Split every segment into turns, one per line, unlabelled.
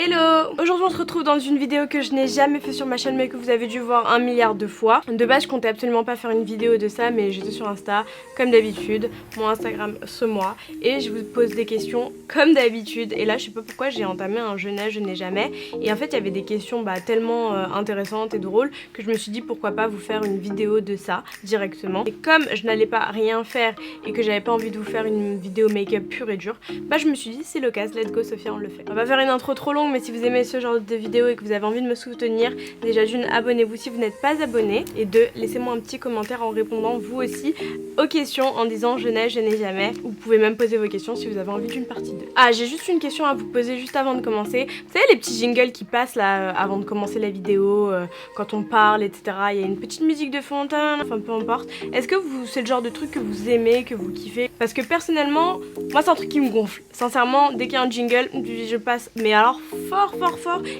Hello! Aujourd'hui on se retrouve dans une vidéo que je n'ai jamais fait sur ma chaîne mais que vous avez dû voir 1 milliard de fois. De base je comptais absolument pas faire une vidéo de ça mais j'étais sur Insta comme d'habitude, mon Instagram ce mois, et je vous pose des questions comme d'habitude. Et là je sais pas pourquoi j'ai entamé un je n'ai jamais, et en fait il y avait des questions tellement intéressantes et drôles que je me suis dit pourquoi pas vous faire une vidéo de ça directement. Et comme je n'allais pas rien faire et que j'avais pas envie de vous faire une vidéo make-up pure et dure, je me suis dit c'est l'occasion, let's go Sophia, on le fait. On va faire une intro trop longue, mais si vous aimez ce genre de vidéo et que vous avez envie de me soutenir, déjà d'une, abonnez-vous si vous n'êtes pas abonné, et deux, laissez-moi un petit commentaire en répondant vous aussi aux questions en disant je n'ai jamais. Vous pouvez même poser vos questions si vous avez envie d'une partie 2. Ah, j'ai juste une question à vous poser juste avant de commencer. Vous savez les petits jingles qui passent là avant de commencer la vidéo, quand on parle, etc. Il y a une petite musique de fond, enfin peu importe. Est-ce que c'est le genre de truc que vous aimez, que vous kiffez? Parce que personnellement, moi c'est un truc qui me gonfle. Sincèrement, dès qu'il y a un jingle, je passe, mais alors fort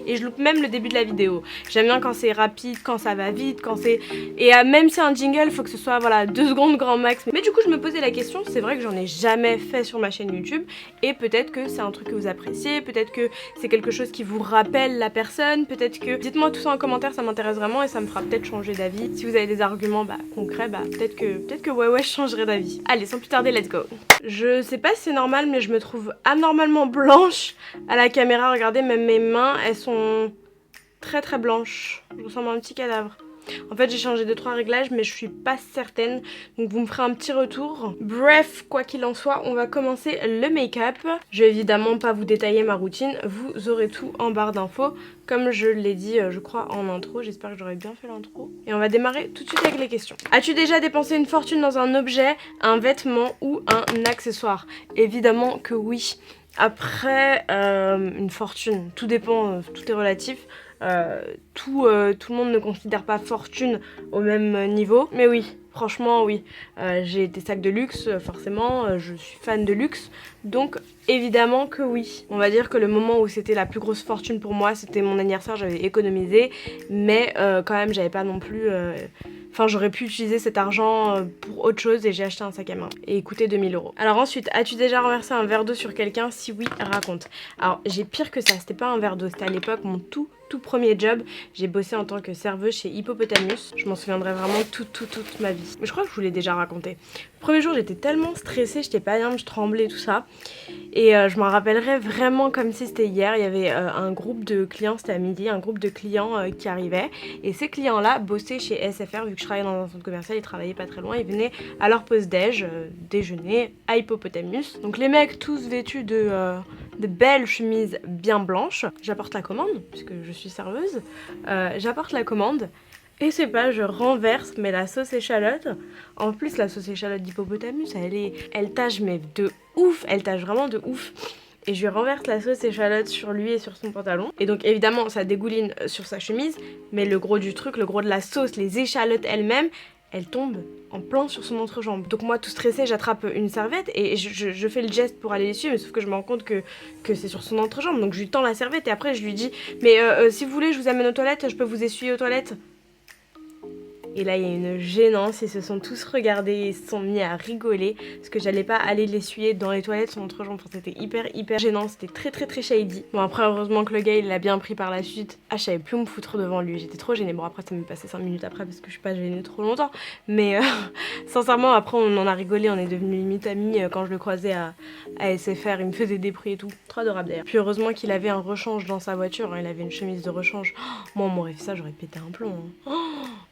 et je loupe même le début de la vidéo. J'aime bien quand c'est rapide, quand ça va vite, quand c'est... Et même si un jingle, faut que ce soit voilà 2 secondes grand max. Mais du coup je me posais la question, c'est vrai que j'en ai jamais fait sur ma chaîne YouTube, et peut-être que c'est un truc que vous appréciez, peut-être que c'est quelque chose qui vous rappelle la personne, peut-être que... Dites-moi tout ça en commentaire, ça m'intéresse vraiment et ça me fera peut-être changer d'avis. Si vous avez des arguments concrets, peut-être que ouais je changerai d'avis. Allez, sans plus tarder, let's go. Je sais pas si c'est normal mais je me trouve anormalement blanche à la caméra. Regardez, même mes mains elles sont très blanches, je ressemble à un petit cadavre. En fait j'ai changé 2-3 réglages mais je suis pas certaine, donc vous me ferez un petit retour. Bref, quoi qu'il en soit, on va commencer le make-up. Je vais évidemment pas vous détailler ma routine, vous aurez tout en barre d'infos comme je l'ai dit je crois en intro. J'espère que j'aurais bien fait l'intro. Et on va démarrer tout de suite avec les questions. As-tu déjà dépensé une fortune dans un objet, un vêtement ou un accessoire? Évidemment que oui. Après une fortune, tout dépend, tout est relatif. Tout le monde ne considère pas fortune au même niveau, mais oui, franchement oui. J'ai des sacs de luxe, forcément, je suis fan de luxe, donc évidemment que oui. On va dire que le moment où c'était la plus grosse fortune pour moi, c'était mon anniversaire, j'avais économisé, mais quand même j'avais pas non plus... Enfin, j'aurais pu utiliser cet argent pour autre chose et j'ai acheté un sac à main. Et il coûtait 2000 €. Alors ensuite, as-tu déjà renversé un verre d'eau sur quelqu'un? Si oui, raconte. Alors, j'ai pire que ça. C'était pas un verre d'eau. C'était à l'époque mon tout premier job. J'ai bossé en tant que serveuse chez Hippopotamus. Je m'en souviendrai vraiment toute ma vie. Mais je crois que je vous l'ai déjà raconté. Le premier jour, j'étais tellement stressée, j'étais pas bien, je tremblais, tout ça. Et je m'en rappellerai vraiment comme si c'était hier. Il y avait un groupe de clients, c'était à midi, un groupe de clients qui arrivait. Et ces clients-là bossaient chez SFR, vu que je travaillais dans un centre commercial, ils travaillaient pas très loin. Ils venaient à leur pause déj, déjeuner à Hippopotamus. Donc les mecs tous vêtus de belles chemises bien blanches. J'apporte la commande, puisque je suis serveuse. J'apporte la commande. Et c'est pas, je renverse, mais la sauce échalote. En plus, la sauce échalote d'Hippopotamus, elle tâche mais de ouf, elle tâche vraiment de ouf. Et je lui renverse la sauce échalote sur lui et sur son pantalon. Et donc évidemment, ça dégouline sur sa chemise, mais le gros du truc, le gros de la sauce, les échalotes elles-mêmes, elles tombent en plan sur son entrejambe. Donc moi, tout stressée, j'attrape une serviette et je fais le geste pour aller l'essuyer, mais sauf que je me rends compte que c'est sur son entrejambe. Donc je lui tends la serviette et après je lui dis « Mais si vous voulez, je vous amène aux toilettes, je peux vous essuyer aux toilettes ?» Et là il y a une gênance, ils se sont tous regardés et se sont mis à rigoler parce que j'allais pas aller l'essuyer dans les toilettes son entrejambe. Enfin, c'était hyper gênant, c'était très shady. Bon après heureusement que le gars il l'a bien pris par la suite. Ah, je savais plus où me foutre devant lui, j'étais trop gênée. Bon après ça m'est passé 5 minutes après parce que je suis pas gênée trop longtemps, mais sincèrement après on en a rigolé, on est devenus limite amis. Quand je le croisais à SFR il me faisait des prix et tout, trop adorable d'ailleurs. Puis heureusement qu'il avait un rechange dans sa voiture, hein. Il avait une chemise de rechange. Moi on m'aurait fait ça, j'aurais pété un plomb, hein.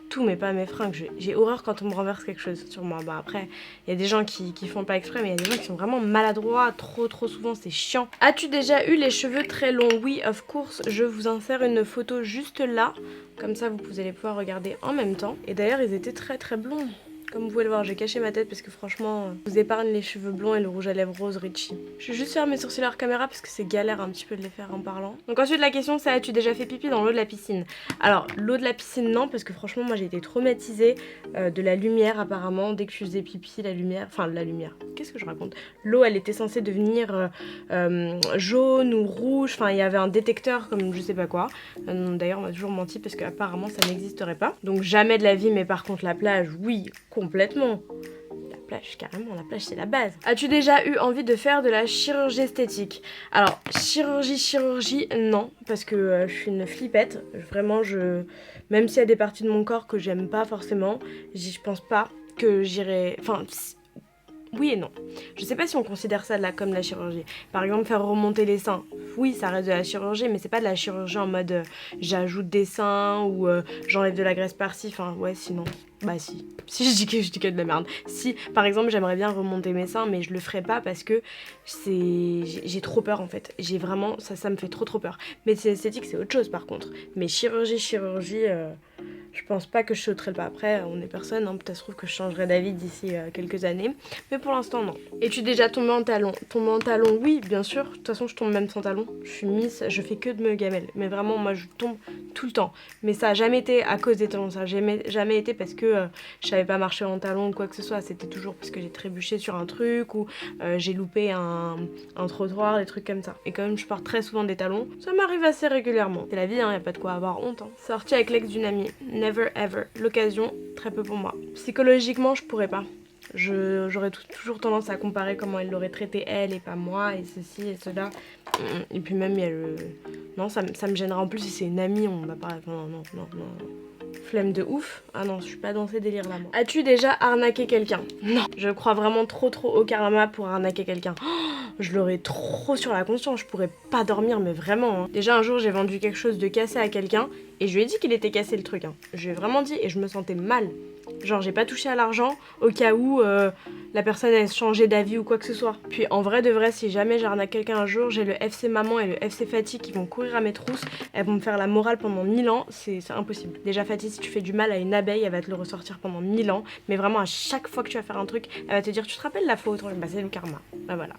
Tout mais pas mes fringues, j'ai horreur quand on me renverse quelque chose sur moi. Après il y a des gens qui font pas exprès, mais il y a des gens qui sont vraiment maladroits trop souvent, c'est chiant. As-tu déjà eu les cheveux très longs? Oui, of course. Je vous insère une photo juste là, comme ça vous pouvez les pouvoir regarder en même temps. Et d'ailleurs ils étaient très blonds. Comme vous pouvez le voir, j'ai caché ma tête parce que franchement, je vous épargne les cheveux blonds et le rouge à lèvres rose Richie. Je vais juste faire mes sourcils hors caméra parce que c'est galère un petit peu de les faire en parlant. Donc ensuite la question c'est, as-tu déjà fait pipi dans l'eau de la piscine? Alors l'eau de la piscine non, parce que franchement moi j'ai été traumatisée de la lumière apparemment. Dès que je faisais pipi, la lumière, qu'est-ce que je raconte? L'eau elle était censée devenir jaune ou rouge, enfin il y avait un détecteur comme je sais pas quoi. D'ailleurs on m'a toujours menti parce qu'apparemment ça n'existerait pas. Donc jamais de la vie, mais par contre la plage, oui, complètement. La plage, carrément, la plage c'est la base. As-tu déjà eu envie de faire de la chirurgie esthétique? Alors, chirurgie, non, parce que je suis une flippette. Vraiment, même s'il y a des parties de mon corps que j'aime pas forcément, je pense pas que j'irai... Enfin, oui et non. Je sais pas si on considère ça comme de la chirurgie. Par exemple, faire remonter les seins. Oui, ça reste de la chirurgie, mais c'est pas de la chirurgie en mode j'ajoute des seins ou j'enlève de la graisse par-ci. Enfin, ouais, sinon. Bah si. Si je dis que de la merde. Si, par exemple, j'aimerais bien remonter mes seins, mais je le ferai pas parce que j'ai trop peur en fait. J'ai vraiment... Ça me fait trop peur. Mais c'est esthétique, c'est autre chose par contre. Mais chirurgie... je pense pas que je sauterai le pas. Après, on est personne, hein. Peut-être se trouve que je changerai d'avis d'ici quelques années. Mais pour l'instant, non. Es-tu déjà tombée en talon? Tomber en talon, oui, bien sûr. De toute façon, je tombe même sans talon. Je suis Miss, je fais que de me gamelle. Mais vraiment, moi, je tombe tout le temps. Mais ça a jamais été à cause des talons. Ça a jamais été parce que je savais pas marcher en talon ou quoi que ce soit. C'était toujours parce que j'ai trébuché sur un truc ou j'ai loupé un trottoir, des trucs comme ça. Et quand même, je porte très souvent des talons. Ça m'arrive assez régulièrement. C'est la vie, hein, y a pas de quoi avoir honte. Hein. Sortie avec l'ex d'une amie. Never ever. L'occasion, très peu pour moi. Psychologiquement, je pourrais pas. J'aurais toujours tendance à comparer comment elle l'aurait traité elle et pas moi et ceci et cela. Et puis même il y a le... Non, ça me gênera en plus si c'est une amie, on va pas... Non. Flemme de ouf. Ah non, je suis pas dans ces délires là moi. As-tu déjà arnaqué quelqu'un? Non. Je crois vraiment trop au karma pour arnaquer quelqu'un. Je l'aurais trop sur la conscience, je pourrais pas dormir mais vraiment. Hein. Déjà un jour j'ai vendu quelque chose de cassé à quelqu'un et je lui ai dit qu'il était cassé le truc. Hein. Je lui ai vraiment dit et je me sentais mal. Genre j'ai pas touché à l'argent au cas où la personne a changé d'avis ou quoi que ce soit. Puis en vrai de vrai, si jamais j'arnaque quelqu'un un jour, j'ai le FC maman et le FC Fatih qui vont courir à mes trousses. Elles vont me faire la morale pendant 1000 ans, c'est impossible. Déjà Fatih, si tu fais du mal à une abeille, elle va te le ressortir pendant 1000 ans. Mais vraiment à chaque fois que tu vas faire un truc, elle va te dire tu te rappelles la faute? Bah c'est le karma. Bah voilà.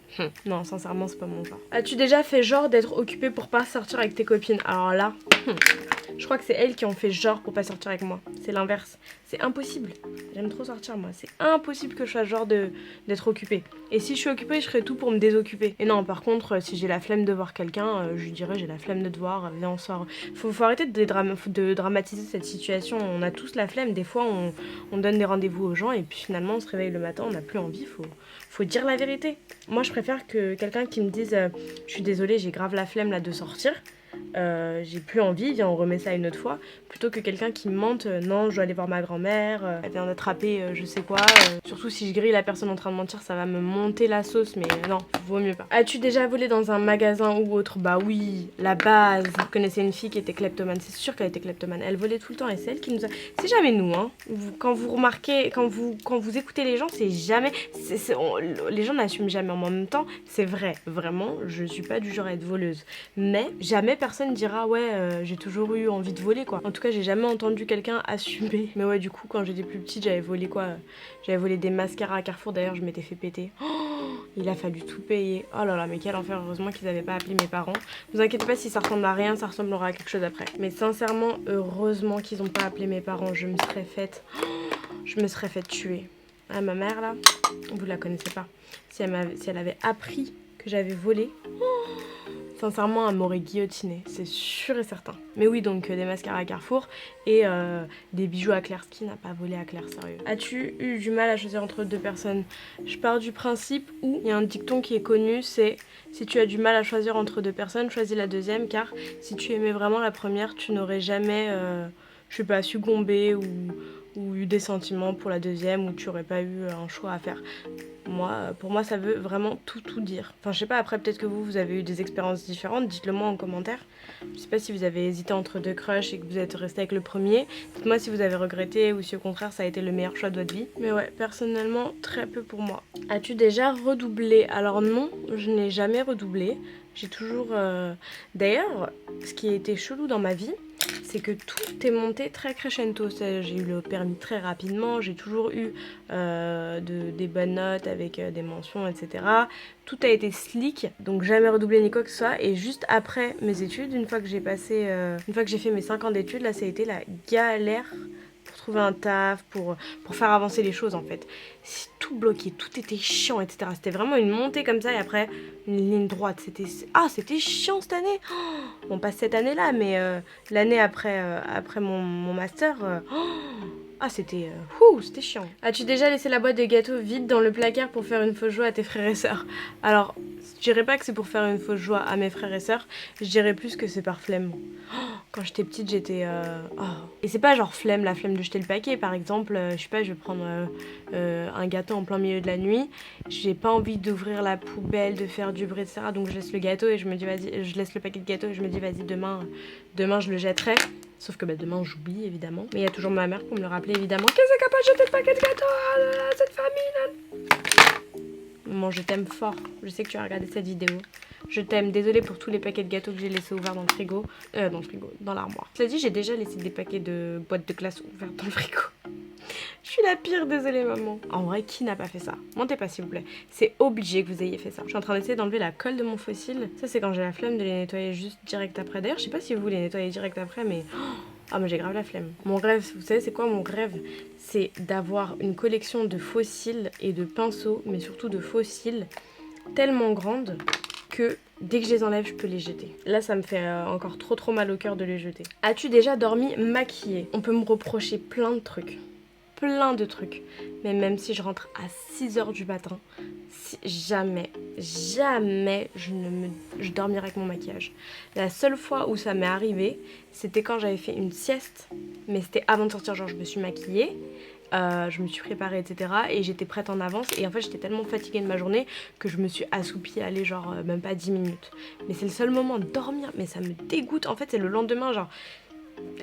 Non, sincèrement c'est pas mon genre. As-tu déjà fait genre d'être occupée pour pas sortir avec tes copines? Alors là... Je crois que c'est elles qui ont fait genre pour pas sortir avec moi. C'est l'inverse. C'est impossible. J'aime trop sortir moi. C'est impossible que je sois genre d'être occupée. Et si je suis occupée, je ferai tout pour me désoccuper. Et non, par contre, si j'ai la flemme de voir quelqu'un, je lui dirais j'ai la flemme de te voir, viens on sort. Faut arrêter de dramatiser cette situation. On a tous la flemme. Des fois, on donne des rendez-vous aux gens et puis finalement, on se réveille le matin, on n'a plus envie. Faut dire la vérité. Moi, je préfère que quelqu'un qui me dise je suis désolée, j'ai grave la flemme là de sortir. J'ai plus envie, viens on remet ça une autre fois, plutôt que quelqu'un qui me mente non je dois aller voir ma grand-mère, elle vient d'attraper je sais quoi, surtout si je grille la personne en train de mentir ça va me monter la sauce mais non, vaut mieux pas. As-tu déjà volé dans un magasin ou autre? Bah oui, la base. Vous connaissez une fille qui était kleptomane, c'est sûr qu'elle était kleptomane, elle volait tout le temps et c'est elle qui nous a... C'est jamais nous hein, quand vous remarquez, quand vous écoutez les gens c'est jamais, les gens n'assument jamais en même temps, c'est vrai, vraiment je suis pas du genre à être voleuse, mais jamais personne dira ouais j'ai toujours eu envie de voler quoi. En tout cas j'ai jamais entendu quelqu'un assumer. Mais ouais du coup quand j'étais plus petite j'avais volé quoi, j'avais volé des mascaras à Carrefour d'ailleurs, je m'étais fait péter. Il a fallu tout payer. Oh là là mais quel enfer, heureusement qu'ils avaient pas appelé mes parents. Vous inquiétez pas si ça ressemble à rien, ça ressemblera à quelque chose après. Mais sincèrement heureusement qu'ils ont pas appelé mes parents, je me serais faite tuer. Ah ma mère là, vous la connaissez pas. Si elle avait appris que j'avais volé, sincèrement, elle m'aurait guillotiné, c'est sûr et certain. Mais oui, donc des mascaras à Carrefour et des bijoux à Claire. Qui n'a pas volé à Claire, sérieux? As-tu eu du mal à choisir entre deux personnes? Je pars du principe où il y a un dicton qui est connu, c'est si tu as du mal à choisir entre deux personnes, choisis la deuxième, car si tu aimais vraiment la première, tu n'aurais jamais, je sais pas, succombé ou eu des sentiments pour la deuxième, ou tu aurais pas eu un choix à faire. Pour moi ça veut vraiment tout dire. Enfin je sais pas, après peut-être que vous avez eu des expériences différentes, dites-le moi en commentaire. Je sais pas si vous avez hésité entre deux crushs et que vous êtes resté avec le premier. Dites-moi si vous avez regretté ou si au contraire ça a été le meilleur choix de votre vie. Mais ouais, personnellement très peu pour moi. As-tu déjà redoublé? Alors non, je n'ai jamais redoublé. J'ai toujours... D'ailleurs, ce qui a été chelou dans ma vie, c'est que tout est monté très crescendo. J'ai eu le permis très rapidement, j'ai toujours eu des bonnes notes avec des mentions, etc. Tout a été slick, donc jamais redoublé ni quoi que ce soit. Et juste après mes études, une fois que j'ai fait mes 5 ans d'études, là ça a été la galère pour trouver un taf, pour faire avancer les choses en fait. C'est tout bloqué, tout était chiant, etc. C'était vraiment une montée comme ça et après une ligne droite. C'était chiant cette année. Bon, pas cette année-là, mais l'année après mon master. Ah c'était c'était chiant. As-tu déjà laissé la boîte de gâteaux vide dans le placard pour faire une fausse joie à tes frères et sœurs? Alors, je dirais pas que c'est pour faire une fausse joie à mes frères et sœurs, je dirais plus que c'est par flemme. Quand j'étais petite, j'étais... Et c'est pas genre flemme, la flemme de jeter le paquet. Par exemple, je sais pas, je vais prendre un gâteau en plein milieu de la nuit. J'ai pas envie d'ouvrir la poubelle, de faire du bruit, etc. Donc je laisse le gâteau et je me dis, vas-y, je laisse le paquet de gâteau et je me dis, vas-y, demain je le jetterai. Sauf que demain, j'oublie, évidemment. Mais il y a toujours ma mère pour me le rappeler, évidemment. Qu'est-ce que pas jeter le paquet de gâteau à cette famille, là? Maman, je t'aime fort. Je sais que tu as regardé cette vidéo. Je t'aime. Désolée pour tous les paquets de gâteaux que j'ai laissés ouverts dans le frigo. Dans l'armoire. Cela dit, j'ai déjà laissé des paquets de boîtes de glace ouvertes dans le frigo. Je suis la pire, désolée maman. En vrai, qui n'a pas fait ça? Mentez pas s'il vous plaît. C'est obligé que vous ayez fait ça. Je suis en train d'essayer d'enlever la colle de mon fossile. Ça c'est quand j'ai la flemme de les nettoyer juste direct après. D'ailleurs, je sais pas si vous les nettoyez direct après, mais... Ah mais j'ai grave la flemme. Mon rêve, vous savez c'est quoi mon rêve? C'est d'avoir une collection de fossiles et de pinceaux, mais surtout de fossiles tellement grande que dès que je les enlève, je peux les jeter. Là, ça me fait encore trop mal au cœur de les jeter. As-tu déjà dormi maquillée? On peut me reprocher plein de trucs. Plein de trucs. Mais même si je rentre à 6 h du matin, jamais je dormirai avec mon maquillage. La seule fois où ça m'est arrivé, c'était quand j'avais fait une sieste. Mais c'était avant de sortir, genre je me suis maquillée. Je me suis préparée, etc. Et j'étais prête en avance. Et en fait, j'étais tellement fatiguée de ma journée que je me suis assoupie à aller genre même pas 10 minutes. Mais c'est le seul moment de dormir. Mais ça me dégoûte. En fait, c'est le lendemain, genre...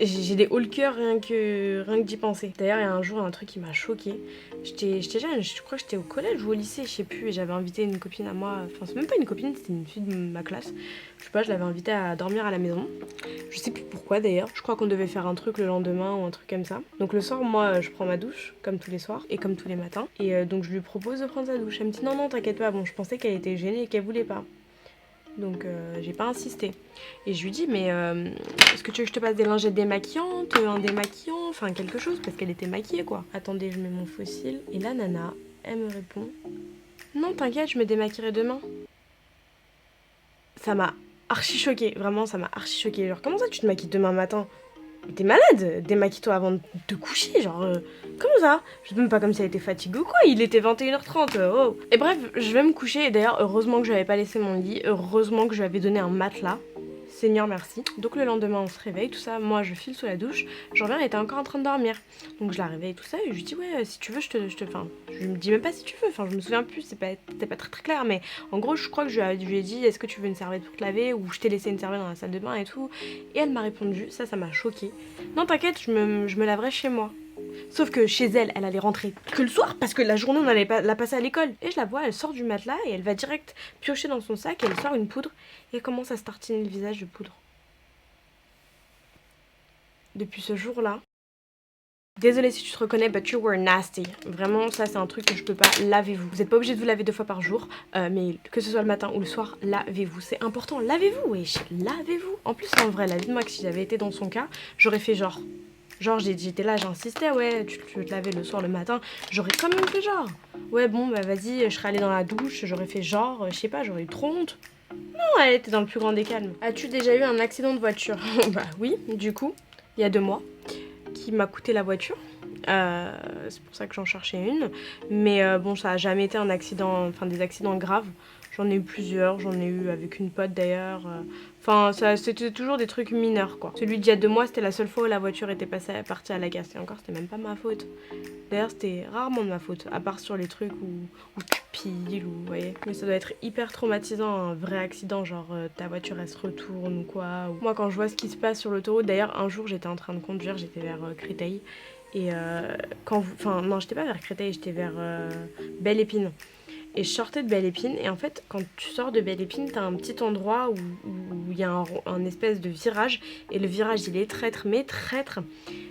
J'ai des hauts le cœur rien que d'y penser. D'ailleurs, il y a un jour, un truc qui m'a choquée. J'étais jeune, je crois que j'étais au collège ou au lycée, je sais plus. Et j'avais invité une copine à moi. Enfin, c'est même pas une copine, c'était une fille de ma classe. Je sais pas, je l'avais invitée à dormir à la maison. Je sais plus pourquoi d'ailleurs. Je crois qu'on devait faire un truc le lendemain ou un truc comme ça. Donc le soir, moi, je prends ma douche, comme tous les soirs et comme tous les matins. Et donc je lui propose de prendre sa douche. Elle me dit non, t'inquiète pas. Bon, je pensais qu'elle était gênée et qu'elle voulait pas. Donc j'ai pas insisté. Et je lui dis mais est-ce que tu veux que je te passe des lingettes démaquillantes, un démaquillant, enfin quelque chose, parce qu'elle était maquillée quoi. Attendez, je mets mon fossile. Et la nana, elle me répond non t'inquiète, je me démaquillerai demain. Ça m'a archi choquée, vraiment ça m'a archi choquée. Genre comment ça tu te maquilles demain matin? T'es malade? Démaquille-toi avant de te coucher, genre... comment ça? Je sais même pas comme si elle était fatiguée ou quoi, il était 21h30, oh. Et bref, je vais me coucher, et d'ailleurs, heureusement que je n'avais pas laissé mon lit, heureusement que je lui avais donné un matelas. Seigneur merci. Donc le lendemain on se réveille, tout ça, moi je file sous la douche, je reviens, elle était encore en train de dormir. Donc je la réveille, tout ça, et je lui dis ouais si tu veux enfin je me dis même pas si tu veux, enfin je me souviens plus, c'était pas très clair, mais en gros je crois que je lui ai dit est-ce que tu veux une serviette pour te laver, ou je t'ai laissé une serviette dans la salle de bain et tout, et elle m'a répondu, ça m'a choquée. Non t'inquiète, je me laverai chez moi. Sauf que chez elle, elle allait rentrer que le soir parce que la journée on allait la passer à l'école. Et je la vois, elle sort du matelas et elle va direct piocher dans son sac et elle sort une poudre et elle commence à se tartiner le visage de poudre. Depuis ce jour-là, désolée si tu te reconnais, but you were nasty. Vraiment, ça c'est un truc que je peux pas. Lavez-vous. Vous n'êtes pas obligé de vous laver 2 fois par jour, mais que ce soit le matin ou le soir, lavez-vous. C'est important, lavez-vous, wesh, lavez-vous. En plus, en vrai, la vie de moi, que si j'avais été dans son cas, j'aurais fait genre... Genre j'étais là, j'insistais, ouais, tu veux te laver le soir, le matin. J'aurais quand même fait genre. Ouais, bon, bah vas-y, je serais allée dans la douche, j'aurais fait genre, je sais pas, j'aurais eu trop honte. Non, elle était dans le plus grand des calmes. As-tu déjà eu un accident de voiture? Bah oui, du coup, il y a 2 mois, qui m'a coûté la voiture. C'est pour ça que j'en cherchais une. Mais bon, ça a jamais été un accident, enfin des accidents graves. J'en ai eu plusieurs, j'en ai eu avec une pote d'ailleurs. Enfin, c'était toujours des trucs mineurs quoi. Celui d'il y a 2 mois, c'était la seule fois où la voiture était partie à la casse. Et encore, c'était même pas ma faute. D'ailleurs, c'était rarement de ma faute. À part sur les trucs où tu piles ou vous voyez. Mais ça doit être hyper traumatisant, un vrai accident. Genre ta voiture elle se retourne ou quoi. Moi, quand je vois ce qui se passe sur l'autoroute, d'ailleurs, un jour j'étais en train de conduire, j'étais vers Créteil. Et enfin, non, j'étais pas vers Créteil, j'étais vers Belle Épine. Et je sortais de Belle Épine et en fait quand tu sors de Belle Épine t'as un petit endroit où il y a un espèce de virage et le virage il est traître mais traître.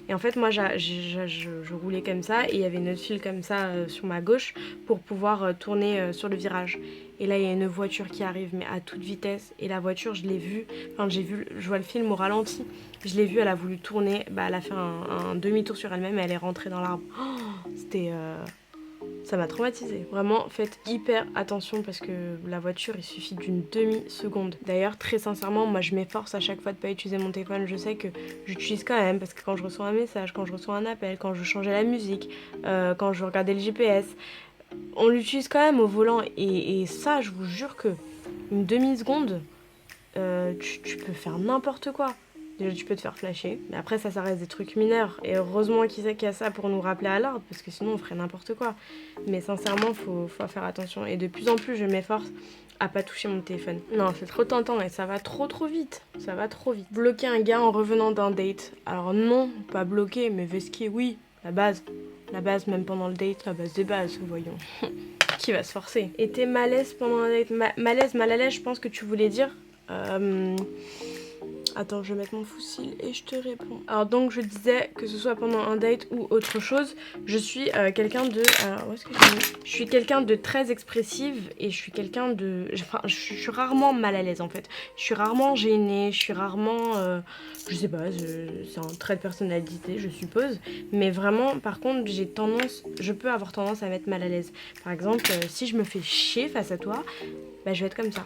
Et en fait moi je roulais comme ça et il y avait une autre file comme ça sur ma gauche pour pouvoir tourner sur le virage. Et là il y a une voiture qui arrive mais à toute vitesse et la voiture je l'ai vue, enfin je vois le film au ralenti, je l'ai vue, elle a voulu tourner, bah elle a fait un demi-tour sur elle-même et elle est rentrée dans l'arbre. Oh, Ça m'a traumatisée. Vraiment, faites hyper attention parce que la voiture, il suffit d'une demi-seconde. D'ailleurs, très sincèrement, moi je m'efforce à chaque fois de pas utiliser mon téléphone. Je sais que j'utilise quand même parce que quand je reçois un message, quand je reçois un appel, quand je changeais la musique, quand je regardais le GPS, on l'utilise quand même au volant. Et ça, je vous jure que une demi-seconde, tu peux faire n'importe quoi. Déjà tu peux te faire flasher, mais après ça reste des trucs mineurs. Et heureusement qu'il y a ça pour nous rappeler à l'ordre, parce que sinon on ferait n'importe quoi. Mais sincèrement, faut faire attention. Et de plus en plus je m'efforce à pas toucher mon téléphone. Non, c'est trop tentant et ça va trop vite. Ça va trop vite. Bloquer un gars en revenant d'un date. Alors non, pas bloquer, mais vesquer, oui. La base, même pendant le date, la base des bases, voyons. Qui va se forcer? Et t'es malaise pendant un date? Malaise, mal à l'aise, je pense que tu voulais dire. Attends, je vais mettre mon fusil et je te réponds. Alors donc je disais que ce soit pendant un date ou autre chose, je suis quelqu'un de... Alors où est-ce que je suis quelqu'un de très expressive et je suis quelqu'un de... Enfin, je suis rarement mal à l'aise en fait. Je suis rarement gênée, je suis rarement... je sais pas, c'est un trait de personnalité je suppose. Mais vraiment, par contre, je peux avoir tendance à m'être mal à l'aise. Par exemple, si je me fais chier face à toi, bah je vais être comme ça.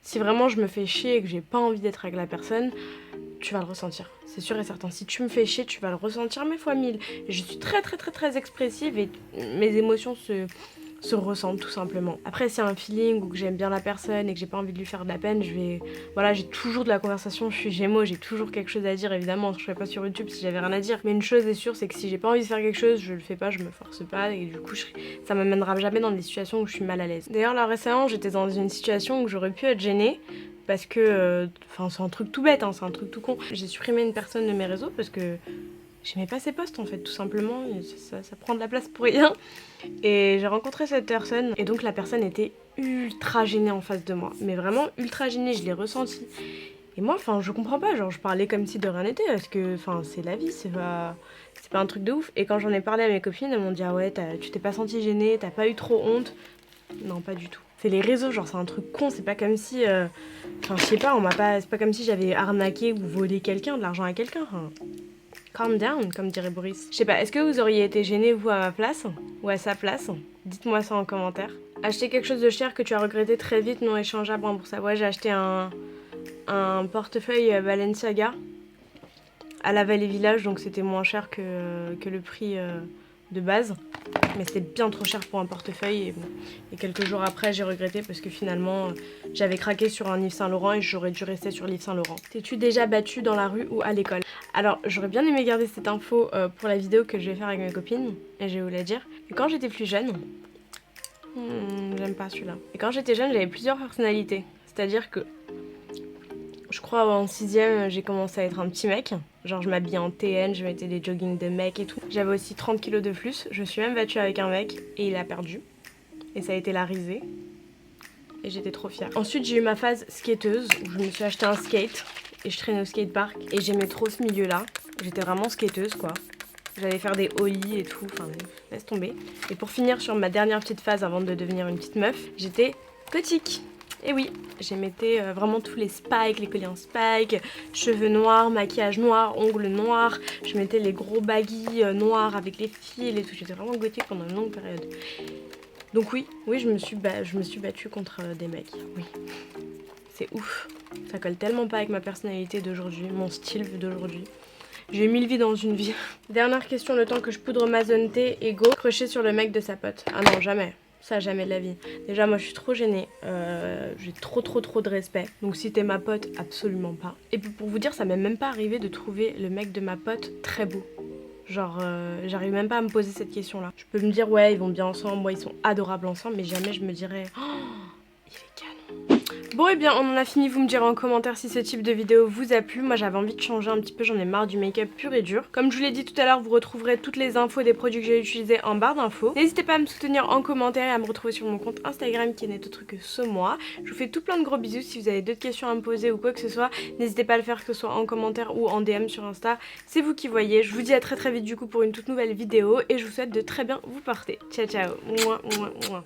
Si vraiment je me fais chier et que j'ai pas envie d'être avec la personne, tu vas le ressentir. C'est sûr et certain. Si tu me fais chier, tu vas le ressentir 1000 fois 1000. Je suis très expressive et mes émotions se ressentent tout simplement. Après, s'il y a un feeling ou que j'aime bien la personne et que j'ai pas envie de lui faire de la peine, voilà, j'ai toujours de la conversation, je suis Gémeaux, j'ai toujours quelque chose à dire, évidemment, je serais pas sur YouTube si j'avais rien à dire. Mais une chose est sûre, c'est que si j'ai pas envie de faire quelque chose, je le fais pas, je me force pas et du coup, ça m'amènera jamais dans des situations où je suis mal à l'aise. D'ailleurs, là récemment, j'étais dans une situation où j'aurais pu être gênée. Parce que, c'est un truc tout bête, hein, c'est un truc tout con. J'ai supprimé une personne de mes réseaux parce que j'aimais pas ses posts en fait, tout simplement. Ça prend de la place pour rien. Et j'ai rencontré cette personne et donc la personne était ultra gênée en face de moi. Mais vraiment ultra gênée, je l'ai ressenti. Et moi, je comprends pas, genre je parlais comme si de rien n'était parce que, c'est la vie, c'est pas un truc de ouf. Et quand j'en ai parlé à mes copines, elles m'ont dit ah ouais, tu t'es pas sentie gênée, t'as pas eu trop honte. Non, pas du tout. C'est les réseaux, genre c'est un truc con, c'est pas comme si... je sais pas, c'est pas comme si j'avais arnaqué ou volé quelqu'un, de l'argent à quelqu'un. Calm down, comme dirait Boris. Je sais pas, est-ce que vous auriez été gêné, vous, à ma place? Ou à sa place? Dites-moi ça en commentaire. Acheter quelque chose de cher que tu as regretté très vite, non échangeable pour ça. Ouais, j'ai acheté un portefeuille Balenciaga à la Vallée Village, donc c'était moins cher que le prix de base. Mais c'était bien trop cher pour un portefeuille et quelques jours après j'ai regretté parce que finalement j'avais craqué sur un Yves Saint Laurent et j'aurais dû rester sur l'Yves Saint Laurent. T'es-tu déjà battue dans la rue ou à l'école? Alors j'aurais bien aimé garder cette info pour la vidéo que je vais faire avec mes copines et je vais vous la dire. Et quand j'étais plus jeune, j'aime pas celui-là. Et quand j'étais jeune j'avais plusieurs personnalités, c'est-à-dire que je crois en 6ème j'ai commencé à être un petit mec. Genre je m'habillais en TN, je mettais des joggings de mec et tout. J'avais aussi 30 kilos de plus. Je me suis même battue avec un mec et il a perdu. Et ça a été la risée. Et j'étais trop fière. Ensuite j'ai eu ma phase skateuse où je me suis acheté un skate. Et je traînais au skatepark. Et j'aimais trop ce milieu-là. J'étais vraiment skateuse quoi. J'allais faire des ollies et tout. Enfin laisse tomber. Et pour finir sur ma dernière petite phase avant de devenir une petite meuf, j'étais gothique. Et oui, j'aimais vraiment tous les spikes, les colliers en spikes, cheveux noirs, maquillage noir, ongles noirs. Je mettais les gros baggies noirs avec les fils et tout. J'étais vraiment gothique pendant une longue période. Donc oui, je me suis battue contre des mecs. Oui, c'est ouf. Ça colle tellement pas avec ma personnalité d'aujourd'hui, mon style d'aujourd'hui. J'ai eu 1000 vies dans une vie. Dernière question, le temps que je poudre ma zone T, ego, crocher sur le mec de sa pote. Ah non, jamais. Ça, jamais de la vie. Déjà, moi, je suis trop gênée. J'ai trop de respect. Donc, si t'es ma pote, absolument pas. Et puis, pour vous dire, ça m'est même pas arrivé de trouver le mec de ma pote très beau. Genre, j'arrive même pas à me poser cette question-là. Je peux me dire, ouais, ils vont bien ensemble, ouais, ils sont adorables ensemble, mais jamais je me dirais, oh, il est canon. Bon et bien on en a fini, vous me direz en commentaire si ce type de vidéo vous a plu. Moi j'avais envie de changer un petit peu, j'en ai marre du make-up pur et dur. Comme je vous l'ai dit tout à l'heure, vous retrouverez toutes les infos des produits que j'ai utilisés en barre d'infos. N'hésitez pas à me soutenir en commentaire et à me retrouver sur mon compte Instagram qui n'est autre que Somois. Je vous fais tout plein de gros bisous. Si vous avez d'autres questions à me poser ou quoi que ce soit, n'hésitez pas à le faire, que ce soit en commentaire ou en DM sur Insta. C'est vous qui voyez. Je vous dis à très vite du coup pour une toute nouvelle vidéo et je vous souhaite de très bien vous porter. Ciao ciao. Mouah, mouah, mouah.